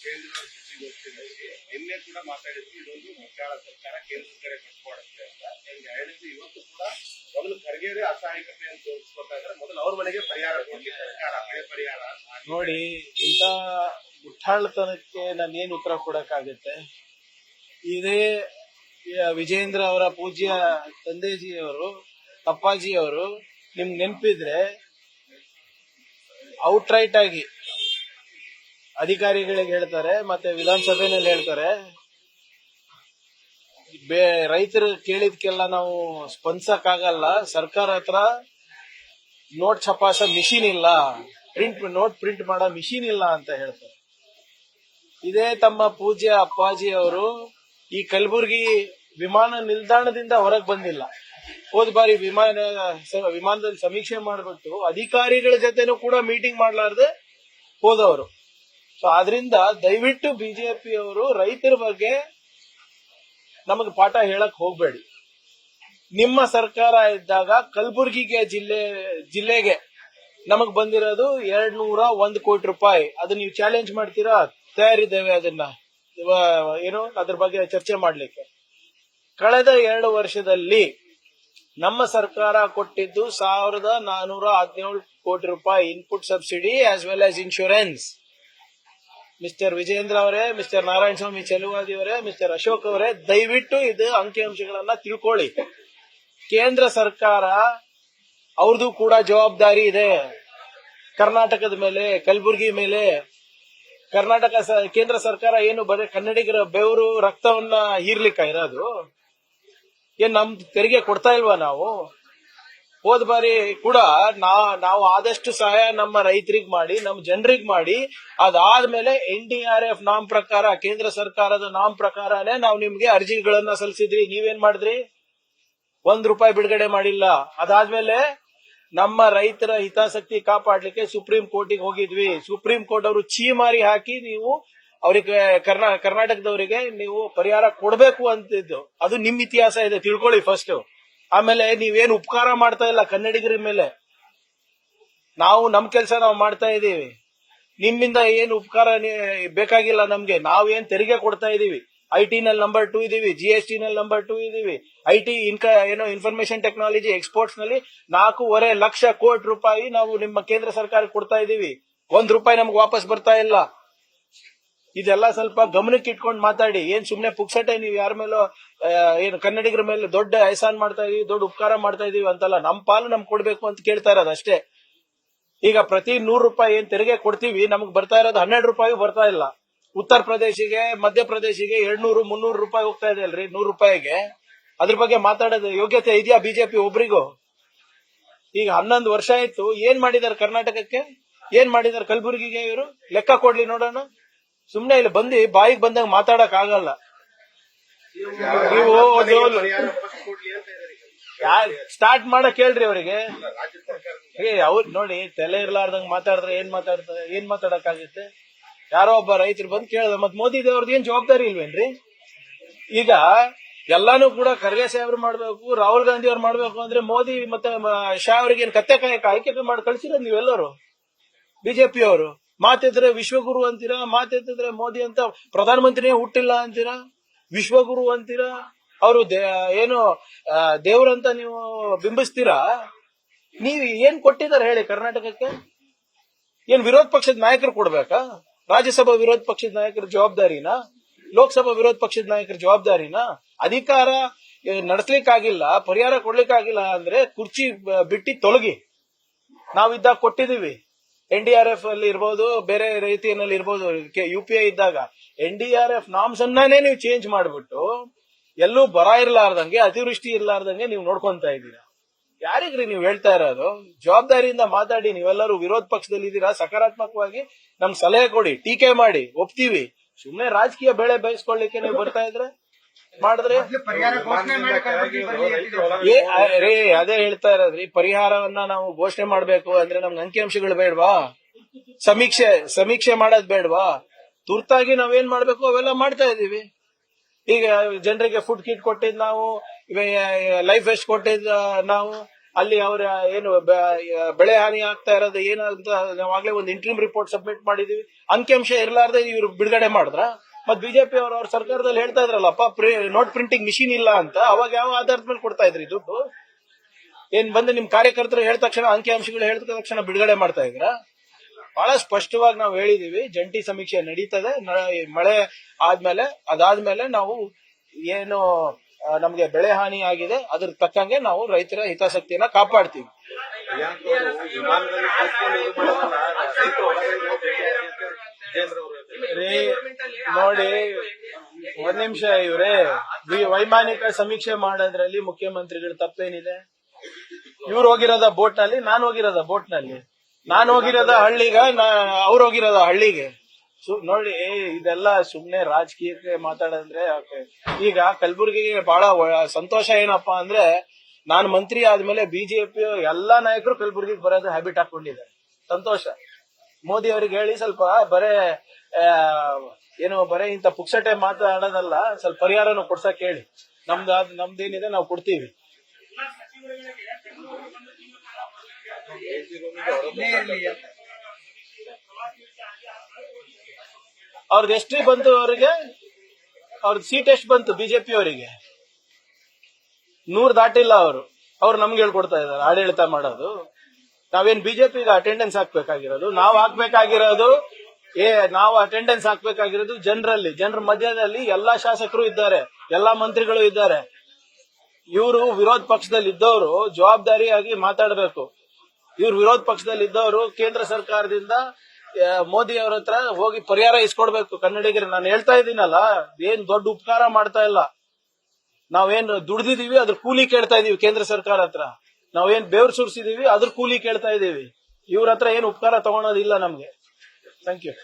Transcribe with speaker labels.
Speaker 1: ಕೇಂದ್ರ ಸುದ್ದಿಗೋಷ್ಠಿಯಲ್ಲಿ ನಿನ್ನೆ ಕೂಡ ಮಾತಾಡಿದ್ವಿ, ಇದೊಂದು ಮುಖ್ಯಾಳ ಸರ್ಕಾರ ಕೇಂದ್ರ ಸರ್ಕಾರ ಕಟ್ಕೊಡುತ್ತೆ ಅಂತ. ಹೇಳಿದ್ದು ಇವತ್ತು ಕೂಡ ಮೊದಲು ಖರ್ಗೆಯವರೇ ಅಸಹಾಯಕತೆಯನ್ನು ತೋರಿಸ್ಕೊತಾ ಇದ್ದಾರೆ. ಮೊದಲು ಅವ್ರ ಮನೆಗೆ ಪರಿಹಾರ ಕೊಡ್ಲಿ ಸರ್ಕಾರ, ಬೆಳೆ ಪರಿಹಾರ
Speaker 2: ನೋಡಿ. ಇಂಥ ಮುಟ್ಟಾಳತನಕ್ಕೆ ನಾನು ಏನ್ ಉತ್ತರ ಕೊಡಕ್ಕಾಗತ್ತೆ? ಇದೇ ವಿಜೇಂದ್ರ ಅವರ ಪೂಜ್ಯ ತಂದೆಜಿಯವರು, ಅಪ್ಪಾಜಿಯವರು ನಿಮ್ಗೆ ನೆನಪಿದ್ರೆ ಔಟ್ರೈಟ್ ಆಗಿ ಅಧಿಕಾರಿಗಳಿಗೆ ಹೇಳ್ತಾರೆ, ಮತ್ತೆ ವಿಧಾನಸಭೆಯಲ್ಲಿ ಹೇಳ್ತಾರೆ, ರೈತರು ಕೇಳಿದ್ಕೆಲ್ಲ ನಾವು ಸ್ಪಂದಿಸಕ್ಕಾಗಲ್ಲ, ಸರ್ಕಾರ ಹತ್ರ ನೋಟ್ ಛಪಾಸ ಮಿಷಿನ್ ಇಲ್ಲ, ನೋಟ್ ಪ್ರಿಂಟ್ ಮಾಡೋ ಮಿಷಿನ್ ಇಲ್ಲ ಅಂತ ಹೇಳ್ತಾರೆ. ಇದೇ ತಮ್ಮ ಪೂಜ್ಯ ಅಪ್ಪಾಜಿ ಅವರು ಈ ಕಲಬುರಗಿ ವಿಮಾನ ನಿಲ್ದಾಣದಿಂದ ಹೊರಗೆ ಬಂದಿಲ್ಲ. ಹೋದ ಬಾರಿ ವಿಮಾನದಲ್ಲಿ ಸಮೀಕ್ಷೆ ಮಾಡಿಬಿಟ್ಟು ಅಧಿಕಾರಿಗಳ ಜೊತೆನೂ ಕೂಡ ಮೀಟಿಂಗ್ ಮಾಡಲಾರ್ದೆ ಹೋದವರು. ಸೊ ಆದ್ರಿಂದ ದಯವಿಟ್ಟು ಬಿಜೆಪಿ ಅವರು ರೈತರ ಬಗ್ಗೆ ನಮಗೆ ಪಾಠ ಹೇಳಕ್ ಹೋಗ್ಬೇಡಿ. ನಿಮ್ಮ ಸರ್ಕಾರ ಇದ್ದಾಗ ಕಲಬುರಗಿಗೆ ಜಿಲ್ಲೆಗೆ ನಮಗ್ ಬಂದಿರೋದು 201 ಕೋಟಿ ರೂಪಾಯಿ. ಅದನ್ನ ನೀವು ಚಾಲೆಂಜ್ ಮಾಡ್ತೀರಾ? ತಯಾರಿದ್ದೇವೆ ಅದನ್ನ ಏನು ಅದ್ರ ಬಗ್ಗೆ ಚರ್ಚೆ ಮಾಡ್ಲಿಕ್ಕೆ. ಕಳೆದ 2 ವರ್ಷದಲ್ಲಿ ನಮ್ಮ ಸರ್ಕಾರ ಕೊಟ್ಟಿದ್ದು 1417 ಕೋಟಿ ರೂಪಾಯಿ input subsidy as well as insurance. Mister Vijendra ಅವರೇ, ಮಿಸ್ಟರ್ ನಾರಾಯಣ ಸ್ವಾಮಿ ಚೆಲುವಾದಿ ಅವರೇ, ಮಿಸ್ಟರ್ ಅಶೋಕ್ ಅವರೇ, ದಯವಿಟ್ಟು ಇದು ಅಂಕಿಅಂಶಗಳನ್ನ ತಿಳ್ಕೊಳ್ಳಿ. ಕೇಂದ್ರ ಸರ್ಕಾರ ಅವ್ರದ್ದು ಕೂಡ ಜವಾಬ್ದಾರಿ ಇದೆ ಕರ್ನಾಟಕದ ಮೇಲೆ, ಕಲಬುರಗಿ ಮೇಲೆ. ಕೇಂದ್ರ ಸರ್ಕಾರ ಏನು ಬರೀ ಕನ್ನಡಿಗರ ಬೆವರು ರಕ್ತವನ್ನ ಹೀರ್ಲಿಕ್ಕ ಇರೋದು? ಏನ್ ನಮ್ ತೆರಿಗೆ ಕೊಡ್ತಾ ಇಲ್ವಾ ನಾವು? ಹೋದ ಬಾರಿ ಕೂಡ ನಾವು ಆದಷ್ಟು ಸಹಾಯ ನಮ್ಮ ರೈತರಿಗೆ ಮಾಡಿ, ನಮ್ಮ ಜನರಿಗೆ ಮಾಡಿ, ಅದಾದ್ಮೇಲೆ NDRF ನಾಮ್ ಪ್ರಕಾರ, ಕೇಂದ್ರ ಸರ್ಕಾರದ ನಾಮ್ ಪ್ರಕಾರನೇ ನಾವು ನಿಮ್ಗೆ ಅರ್ಜಿಗಳನ್ನ ಸಲ್ಲಿಸಿದ್ರಿ. ನೀವೇನ್ ಮಾಡಿದ್ರಿ? ₹1 ಬಿಡುಗಡೆ ಮಾಡಿಲ್ಲ. ಅದಾದ್ಮೇಲೆ ನಮ್ಮ ರೈತರ ಹಿತಾಸಕ್ತಿ ಕಾಪಾಡ್ಲಿಕ್ಕೆ ಸುಪ್ರೀಂ ಕೋರ್ಟಿಗೆ ಹೋಗಿದ್ವಿ. ಸುಪ್ರೀಂ ಕೋರ್ಟ್ ಅವರು ಛೀಮಾರಿ ಹಾಕಿ ನೀವು ಅವರಿಗೆ ಕರ್ನಾಟಕದವರಿಗೆ ನೀವು ಪರಿಹಾರ ಕೊಡಬೇಕು ಅಂತಿದ್ದು. ಅದು ನಿಮ್ ಇತಿಹಾಸ ಇದೆ, ತಿಳ್ಕೊಳ್ಳಿ ಫಸ್ಟ್. ಆಮೇಲೆ ನೀವೇನು ಉಪಕಾರ ಮಾಡ್ತಾ ಇಲ್ಲ ಕನ್ನಡಿಗರ ಮೇಲೆ. ನಾವು ನಮ್ ಕೆಲಸ ನಾವು ಮಾಡ್ತಾ ಇದೀವಿ. ನಿಮ್ಮಿಂದ ಏನು ಉಪಕಾರ ಬೇಕಾಗಿಲ್ಲ ನಮ್ಗೆ. ನಾವೇನ್ ತೆರಿಗೆ ಕೊಡ್ತಾ ಇದೀವಿ. IT ನಲ್ಲಿ ನಂಬರ್ 2 ಇದೀವಿ, GST ನಲ್ಲಿ ನಂಬರ್ 2 ಇದೀವಿ. IT ಇನ್ಫಾರ್ಮೇಶನ್ ಟೆಕ್ನಾಲಜಿ ಎಕ್ಸ್ಪೋರ್ಟ್ಸ್ ನಲ್ಲಿ 4.5 ಲಕ್ಷ ಕೋಟಿ ರೂಪಾಯಿ ನಾವು ನಿಮ್ಮ ಕೇಂದ್ರ ಸರ್ಕಾರಕ್ಕೆ ಕೊಡ್ತಾ ಇದೀವಿ. ₹1 ನಮ್ಗೆ ವಾಪಸ್ ಬರ್ತಾ ಇಲ್ಲ. ಇದೆಲ್ಲ ಸ್ವಲ್ಪ ಗಮನಕ್ಕೆ ಇಟ್ಕೊಂಡು ಮಾತಾಡಿ. ಏನ್ ಸುಮ್ನೆ ಪುಕ್ಸಟೆ ನೀವು ಯಾರ ಮೇಲೋ ಏನು ಕನ್ನಡಿಗರ ಮೇಲೆ ದೊಡ್ಡ ಎಹಸಾನ್ ಮಾಡ್ತಾ ಇದೀವಿ, ದೊಡ್ಡ ಉಪಕಾರ ಮಾಡ್ತಾ ಇದೀವಿ ಅಂತಲ್ಲ. ನಮ್ ಪಾಲು ನಮ್ಗೆ ಕೊಡ್ಬೇಕು ಅಂತ ಕೇಳ್ತಾ ಇರೋದು ಅಷ್ಟೇ. ಈಗ ಪ್ರತಿ ₹100 ಏನ್ ತೆರಿಗೆ ಕೊಡ್ತೀವಿ, ನಮಗ್ ಬರ್ತಾ ಇರೋದು ₹12 ಬರ್ತಾ ಇಲ್ಲ. ಉತ್ತರ ಪ್ರದೇಶಿಗೆ, ಮಧ್ಯಪ್ರದೇಶಿಗೆ 200-300 ಹೋಗ್ತಾ ಇದೆ ಅಲ್ರಿ ₹100ಗೆ. ಅದ್ರ ಬಗ್ಗೆ ಮಾತಾಡೋದು ಯೋಗ್ಯತೆ ಇದೆಯಾ ಬಿಜೆಪಿ ಒಬ್ರಿಗೂ? ಈಗ 11 ವರ್ಷ ಆಯ್ತು. ಏನ್ ಮಾಡಿದಾರೆ ಕರ್ನಾಟಕಕ್ಕೆ? ಏನ್ ಮಾಡಿದಾರೆ ಕಲಬುರಗಿಗೆ? ಇವರು ಲೆಕ್ಕ ಕೊಡ್ಲಿ ನೋಡೋಣ. ಸುಮ್ನೆ ಇಲ್ಲಿ ಬಂದು ಬಾಯಿಗೆ ಬಂದಾಗ ಮಾತಾಡಕ್ ಆಗಲ್ಲ. ನೀವು ಸ್ಟಾರ್ಟ್ ಮಾಡಕ್ ಹೇಳ್ರಿ ಅವರಿಗೆ. ಅವ್ರು ನೋಡಿ, ತಲೆ ಇರ್ಲಾರ್ದಂಗ್ ಮಾತಾಡಿದ್ರೆ ಏನ್ ಮಾತಾಡಕ್ಕಾಗುತ್ತೆ? ಯಾರೋ ಒಬ್ಬ ರೈತರು ಬಂದು ಕೇಳಿದ್ರೆ ಮತ್ ಮೋದಿ ದೇವ್ರದ್ದು ಏನ್ ಜವಾಬ್ದಾರಿ ಇಲ್ವೇನ್ರಿ? ಈಗ ಎಲ್ಲಾನು ಕೂಡ ಖರ್ಗೆ ಸಾಹೇಬ್ರು ಮಾಡ್ಬೇಕು, ರಾಹುಲ್ ಗಾಂಧಿ ಅವ್ರು ಮಾಡ್ಬೇಕು ಅಂದ್ರೆ ಮೋದಿ ಮತ್ತೆ ಶಾ ಅವ್ರಿಗೆ ಏನ್ ಕತ್ತೆ ಕಾಯಕ ಆಯ್ಕೆ ಮಾಡಿ ಕಳ್ಸಿರೋದು ನೀವೆಲ್ಲರೂ ಬಿಜೆಪಿ ಅವರು. ಮಾತೆತ್ತಿದ್ರೆ ವಿಶ್ವಗುರು ಅಂತೀರಾ, ಮಾತೆತ್ತಿದ್ರೆ ಮೋದಿ ಅಂತ ಪ್ರಧಾನಮಂತ್ರಿನೇ ಹುಟ್ಟಿಲ್ಲ ಅಂತೀರಾ, ವಿಶ್ವಗುರು ಅಂತೀರಾ. ಅವರು ಏನು ದೇವ್ರಂತ ನೀವು ಬಿಂಬಿಸ್ತೀರಾ. ನೀವ್ ಏನ್ ಕೊಟ್ಟಿದ್ದಾರೆ ಹೇಳಿ ಕರ್ನಾಟಕಕ್ಕೆ? ಏನ್ ವಿರೋಧ ಪಕ್ಷದ ನಾಯಕರು ಕೊಡ್ಬೇಕಾ? ರಾಜ್ಯಸಭಾ ವಿರೋಧ ಪಕ್ಷದ ನಾಯಕರ ಜವಾಬ್ದಾರಿನಾ? ಲೋಕಸಭಾ ವಿರೋಧ ಪಕ್ಷದ ನಾಯಕರ ಜವಾಬ್ದಾರಿನಾ? ಅಧಿಕಾರ ನಡೆಸಲಿಕ್ಕಾಗಿಲ್ಲ, ಪರಿಹಾರ ಕೊಡ್ಲಿಕ್ಕಾಗಿಲ್ಲ ಅಂದ್ರೆ ಕುರ್ಚಿ ಬಿಟ್ಟು ತೊಲಗಿ. ನಾವಿದ್ದಾಗ ಕೊಟ್ಟಿದೀವಿ. NDRF ಅಲ್ಲಿ ಇರ್ಬೋದು, ಬೇರೆ ರೀತಿಯಲ್ಲಿ ಇರ್ಬೋದು. UPI ಇದ್ದಾಗ NDRF ನಾಮ್ಸ್ ಅನ್ನೇ ನೀವು ಚೇಂಜ್ ಮಾಡ್ಬಿಟ್ಟು ಎಲ್ಲೂ ಬರ ಇರ್ಲಾರ್ದಂಗೆ, ಅತಿವೃಷ್ಟಿ ಇರ್ಲಾರ್ದಂಗೆ ನೀವು ನೋಡ್ಕೊಂತಾ ಇದ್ದೀರಾ. ಯಾರಿಗ್ರಿ ನೀವು ಹೇಳ್ತಾ ಇರೋದು? ಜವಾಬ್ದಾರಿಯಿಂದ ಮಾತಾಡಿ. ನೀವೆಲ್ಲರೂ ವಿರೋಧ ಪಕ್ಷದಲ್ಲಿ ಇದ್ದೀರಾ, ಸಕಾರಾತ್ಮಕವಾಗಿ ನಮ್ ಸಲಹೆ ಕೊಡಿ, ಟೀಕೆ ಮಾಡಿ, ಒಪ್ತೀವಿ. ಸುಮ್ನೆ ರಾಜಕೀಯ ಬೆಳೆ ಬೇಯಿಸ್ಕೊಳ್ಳಿಕ್ಕೆ ನೀವು ಬರ್ತಾ ಇದ್ರೆ ಮಾಡಿದ್ರೆ ಅದೇ ಹೇಳ್ತಾ ಇರೋದ್ರಿ. ಪರಿಹಾರವನ್ನ ನಾವು ಘೋಷಣೆ ಮಾಡ್ಬೇಕು ಅಂದ್ರೆ ನಮ್ಗೆ ಅಂಕಿಅಂಶಗಳು ಬೇಡವಾ? ಸಮೀಕ್ಷೆ ಮಾಡೋದ್ ಬೇಡವಾ? ತುರ್ತಾಗಿ ನಾವೇನ್ ಮಾಡ್ಬೇಕು ಅವೆಲ್ಲ ಮಾಡ್ತಾ ಇದೀವಿ. ಈಗ ಜನರಿಗೆ ಫುಡ್ ಕಿಟ್ ಕೊಟ್ಟಿದ್ ನಾವು, ಲೈಫ್ ವೆಸ್ಟ್ ಕೊಟ್ಟಿದ್ ನಾವು, ಅಲ್ಲಿ ಅವರ ಏನು ಬೆಳೆ ಹಾನಿ ಆಗ್ತಾ ಇರೋದು ಏನಂತ ನಾವಾಗ್ಲೇ ಒಂದು ಇಂಟ್ರೀಮ್ ರಿಪೋರ್ಟ್ ಸಬ್ಮಿಟ್ ಮಾಡಿದೀವಿ. ಅಂಕಿಅಂಶ ಇರ್ಲಾರ್ದೆ ಇವ್ರು ಬಿಡುಗಡೆ ಮಾಡಿದ್ರ? ಮತ್ ಬಿಜೆಪಿ ಅವ್ರ ಸರ್ಕಾರದಲ್ಲಿ ಹೇಳ್ತಾ ಇದ್ರಲ್ಲಪ್ಪ ನೋಟ್ ಪ್ರಿಂಟಿಂಗ್ ಮಿಷಿನ್ ಇಲ್ಲ ಅಂತ. ಅವಾಗ ಯಾವ ಆಧಾರದ ಮೇಲೆ ಕೊಡ್ತಾ ಇದ್ರಿ ದುಡ್ಡು? ಏನ್ ಬಂದು ನಿಮ್ ಕಾರ್ಯಕರ್ತರು ಹೇಳಿದ ತಕ್ಷಣ ಅಂಕಿಅಂಶಗಳು ಹೇಳಿದ ತಕ್ಷಣ ಬಿಡುಗಡೆ ಮಾಡ್ತಾ ಇದ್ರ? ಬಹಳ ಸ್ಪಷ್ಟವಾಗಿ ನಾವು ಹೇಳಿದೀವಿ, ಜಂಟಿ ಸಮೀಕ್ಷೆ ನಡೀತದೆ. ಮಳೆ ಅದಾದ್ಮೇಲೆ ನಾವು ಏನು ನಮ್ಗೆ ಬೆಳೆ ಹಾನಿ ಆಗಿದೆ ಅದ್ರ ತಕ್ಕಂಗೆ ನಾವು ರೈತರ ಹಿತಾಸಕ್ತಿಯನ್ನ ಕಾಪಾಡ್ತೀವಿ. ನೋಡಿ, ಒಂದ್ ನಿಮಿಷ ಇವ್ರೆ, ವೈಮಾನಿಕ ಸಮೀಕ್ಷೆ ಮಾಡೋದ್ರಲ್ಲಿ ಮುಖ್ಯಮಂತ್ರಿಗಳ ತಪ್ಪೇನಿದೆ? ಇವ್ರು ಹೋಗಿರೋದ ಬೋಟ್ ನಲ್ಲಿ, ನಾನು ಹೋಗಿರೋದ ಬೋಟ್ ನಲ್ಲಿ. ನಾನು ಹೋಗಿರೋದ ಹಳ್ಳಿಗ, ಅವ್ರು ಹೋಗಿರೋದ ಹಳ್ಳಿಗೆ. ನೋಡಿ, ಇದೆಲ್ಲ ಸುಮ್ನೆ ರಾಜಕೀಯಕ್ಕೆ ಮಾತಾಡಂದ್ರೆ ಈಗ ಕಲಬುರಗಿಗೆ ಬಹಳ ಸಂತೋಷ ಏನಪ್ಪಾ ಅಂದ್ರೆ, ನಾನು ಮಂತ್ರಿ ಆದ್ಮೇಲೆ ಬಿಜೆಪಿ ಎಲ್ಲಾ ನಾಯಕರು ಕಲಬುರಗಿಗೆ ಬರೋದು ಹ್ಯಾಬಿಟ್ ಹಾಕೊಂಡಿದ್ದಾರೆ. ಸಂತೋಷ. ಮೋದಿ ಅವ್ರಿಗೆ ಹೇಳಿ ಸ್ವಲ್ಪ ಬರೇ ಇಂತ ಪುಕ್ಸಟೆ ಮಾತಾಡೋದಲ್ಲ, ಸ್ವಲ್ಪ ಪರಿಹಾರನು ಕೊಡ್ಸಕ್ ಹೇಳಿ. ನಮ್ದೇನಿದೆ ನಾವು ಕೊಡ್ತೀವಿ. ಅವ್ರದ್ದು ಎಷ್ಟು ಬಂತು? ಅವ್ರದ್ದು ಸೀಟ್ ಎಷ್ಟು ಬಂತು ಬಿಜೆಪಿ ಅವರಿಗೆ? 100 ದಾಟಿಲ್ಲ. ಅವ್ರು ನಮ್ಗೆ ಹೇಳ್ಕೊಡ್ತಾ ಇದಾರೆ ಆಡಳಿತ ಮಾಡೋದು. ನಾವೇನ್ ಬಿಜೆಪಿಗೆ ಅಟೆಂಡೆನ್ಸ್ ಹಾಕ್ಬೇಕಾಗಿರೋದು? ನಾವು ಅಟೆಂಡೆನ್ಸ್ ಹಾಕ್ಬೇಕಾಗಿರೋದು ಜನರ ಮಧ್ಯದಲ್ಲಿ. ಎಲ್ಲಾ ಶಾಸಕರು ಇದ್ದಾರೆ, ಎಲ್ಲಾ ಮಂತ್ರಿಗಳು ಇದ್ದಾರೆ. ಇವರು ವಿರೋಧ ಪಕ್ಷದಲ್ಲಿ ಇದ್ದವರು ಜವಾಬ್ದಾರಿಯಾಗಿ ಮಾತಾಡಬೇಕು. ಇವ್ರು ವಿರೋಧ ಪಕ್ಷದಲ್ಲಿ ಇದ್ದವರು ಕೇಂದ್ರ ಸರ್ಕಾರದಿಂದ ಮೋದಿ ಅವ್ರ ಹತ್ರ ಹೋಗಿ ಪರಿಹಾರ ಇಸ್ಕೊಡ್ಬೇಕು ಕನ್ನಡಿಗರು. ನಾನು ಹೇಳ್ತಾ ಇದ್ದೀನಲ್ಲ, ಏನ್ ದೊಡ್ಡ ಉಪಕಾರ ಮಾಡ್ತಾ ಇಲ್ಲ. ನಾವೇನ್ ದುಡ್ದಿದೀವಿ ಅದ್ರ ಕೂಲಿ ಕೇಳ್ತಾ ಇದೀವಿ ಕೇಂದ್ರ ಸರ್ಕಾರ ಹತ್ರ. ನಾವೇನ್ ಬೆವ್ರು ಸುರಿಸಿದೀವಿ ಅದ್ರ ಕೂಲಿ ಕೇಳ್ತಾ ಇದೀವಿ. ಇವ್ರ ಹತ್ರ ಏನ್ ಉಪಕಾರ ತಗೊಳೋದಿಲ್ಲ ನಮ್ಗೆ. Thank you.